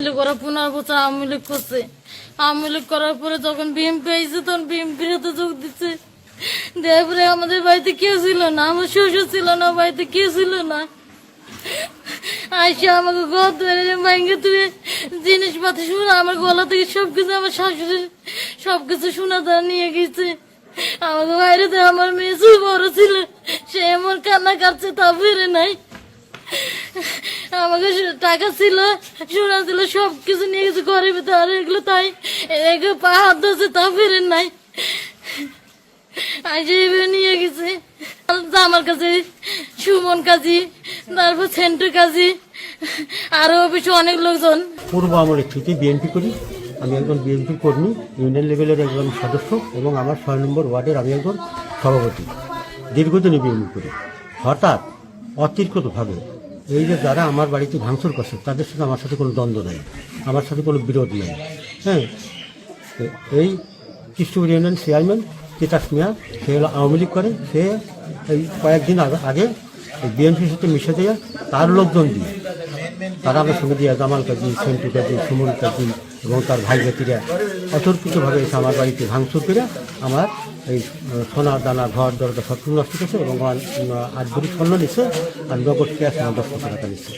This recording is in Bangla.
লীগ, ওরা 15 বছর আওয়ামী লীগ করছে। আওয়ামী লীগ করার পরে যখন বিএনপি আইছে তখন বিএনপির হাতে যোগ দিচ্ছে। দেওয়ার পরে আমাদের বাড়িতে কেউ ছিল না, আমার শ্বশুর ছিল না, বাড়িতে কেউ ছিল না। আইসা আমাকে ঘর ধরে ভাঙ্গে তুলে জিনিসপাতি শুনে আমার গলা থেকে সবকিছু, আমার শাশুড়ির সবকিছু শোনা তারা নিয়ে গেছে। আমাকে বাইরে আমার মেয়ে বড় ছিল, সে এমন কান্না কাটছে, তা ফিরে নাই। আমাকে টাকা ছিল, সোনা ছিল, সবকিছু নিয়ে গেছে ঘরের ভিতরে। আর এগুলো তাই এগুলো পা হাত ধরছে, তা ফিরে নাই। আইসে এভাবে নিয়ে গেছে। আমার কাছে সুমন কাজী, তারপর সেন্টু কাজী, আরো অফিসে অনেক লোকজন। পূর্ব আমলের থেকে বিএনপি করি। আমি একজন বিএনপি কর্মী, ইউনিয়ন লেভেলের একজন সদস্য এবং আমার 6 নম্বর ওয়ার্ডের আমি একজন সভাপতি। দীর্ঘদিনই বিএনপি করি। হঠাৎ অতিরিক্তভাবে এই যে যারা আমার বাড়িতে ভাঙচুর করছে তাদের সাথে আমার সাথে কোনো দ্বন্দ্ব নেই, আমার সাথে কোনো বিরোধ নেই। হ্যাঁ, এই কৃষ্ণপুর ইউনিয়ন চেয়ারম্যান তিতাস মিয়া, সে হলো আওয়ামী লীগ করে। সে এই কয়েকদিন আগে বিএনপির সাথে মিশে দিয়ে তার লোকজন দিয়ে, তারা আমার সঙ্গে দিয়ে জামাল কাজী, সেন্টু কাজী, সুমন কাজী এবং তার ভাই ভাতিরা অতর্কিতভাবে এসে আমার বাড়িতে ভাঙচুর করে আমার এই সোনা দানা ঘর দরজা সব কিছু নষ্ট করেছে এবং 8 ভরি স্বর্ণ নিচ্ছে আর নগদ ক্যাশ 10 টাকা নিচ্ছে।